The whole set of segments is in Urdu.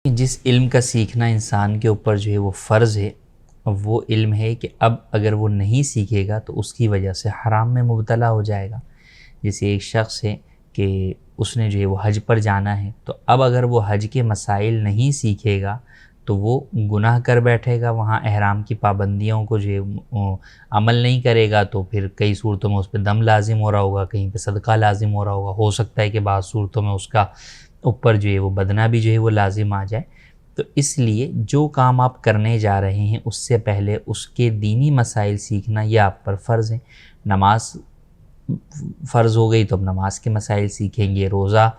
جس علم کا سیکھنا انسان کے اوپر جو ہے وہ فرض ہے، وہ علم ہے کہ اب اگر وہ نہیں سیکھے گا تو اس کی وجہ سے حرام میں مبتلا ہو جائے گا۔ جیسے ایک شخص ہے کہ اس نے جو ہے وہ حج پر جانا ہے، تو اب اگر وہ حج کے مسائل نہیں سیکھے گا تو وہ گناہ کر بیٹھے گا، وہاں احرام کی پابندیوں کو جو ہے عمل نہیں کرے گا، تو پھر کئی صورتوں میں اس پہ دم لازم ہو رہا ہوگا، کہیں پہ صدقہ لازم ہو رہا ہوگا، ہو سکتا ہے کہ بعض صورتوں میں اس کا اوپر جو ہے وہ بدنہ بھی جو ہے وہ لازم آ جائے۔ تو اس لیے جو کام آپ کرنے جا رہے ہیں اس سے پہلے اس کے دینی مسائل سیکھنا یہ آپ پر فرض ہے۔ نماز فرض ہو گئی تو اب نماز کے مسائل سیکھیں گے، روزہ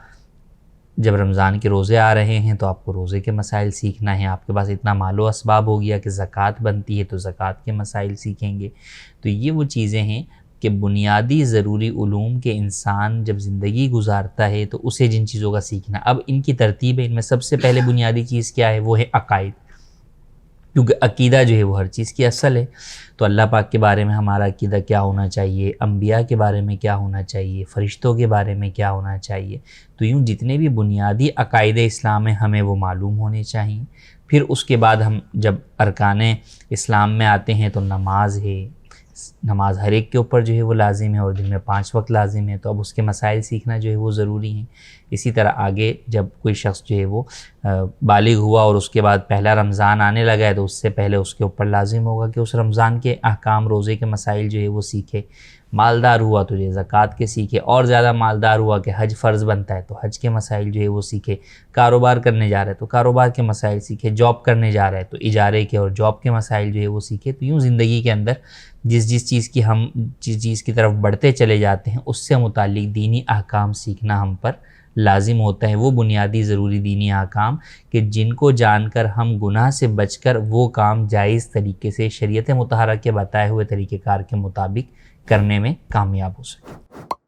جب رمضان کے روزے آ رہے ہیں تو آپ کو روزے کے مسائل سیکھنا ہے، آپ کے پاس اتنا مال و اسباب ہو گیا کہ زکوٰۃ بنتی ہے تو زکوٰۃ کے مسائل سیکھیں گے۔ تو یہ وہ چیزیں ہیں کہ بنیادی ضروری علوم کے انسان جب زندگی گزارتا ہے تو اسے جن چیزوں کا سیکھنا۔ اب ان کی ترتیب ہے، ان میں سب سے پہلے بنیادی چیز کیا ہے؟ وہ ہے عقائد، کیونکہ عقیدہ جو ہے وہ ہر چیز کی اصل ہے۔ تو اللہ پاک کے بارے میں ہمارا عقیدہ کیا ہونا چاہیے، انبیاء کے بارے میں کیا ہونا چاہیے، فرشتوں کے بارے میں کیا ہونا چاہیے۔ تو یوں جتنے بھی بنیادی عقائد اسلام ہیں ہمیں وہ معلوم ہونے چاہیے۔ پھر اس کے بعد ہم جب ارکان اسلام میں آتے ہیں تو نماز ہے، نماز ہر ایک کے اوپر جو ہے وہ لازم ہے اور دن میں 5 وقت لازم ہے، تو اب اس کے مسائل سیکھنا جو ہے وہ ضروری ہیں۔ اسی طرح آگے جب کوئی شخص جو ہے وہ بالغ ہوا اور اس کے بعد پہلا رمضان آنے لگا ہے تو اس سے پہلے اس کے اوپر لازم ہوگا کہ اس رمضان کے احکام، روزے کے مسائل جو ہے وہ سیکھے۔ مالدار ہوا تو یہ زکوٰۃ کے سیکھے، اور زیادہ مالدار ہوا کہ حج فرض بنتا ہے تو حج کے مسائل جو ہے وہ سیکھے۔ کاروبار کرنے جا رہا ہے تو کاروبار کے مسائل سیکھے، جاب کرنے جا رہا ہے تو اجارے کے اور جاب کے مسائل جو ہے وہ سیکھے۔ تو یوں زندگی کے اندر جس چیز کی طرف بڑھتے چلے جاتے ہیں اس سے متعلق دینی احکام سیکھنا ہم پر لازم ہوتا ہے۔ وہ بنیادی ضروری دینی احکام کہ جن کو جان کر ہم گناہ سے بچ کر وہ کام جائز طریقے سے شریعت مطہرہ کے بتائے ہوئے طریقہ کار کے مطابق کرنے میں کامیاب ہو سکیں۔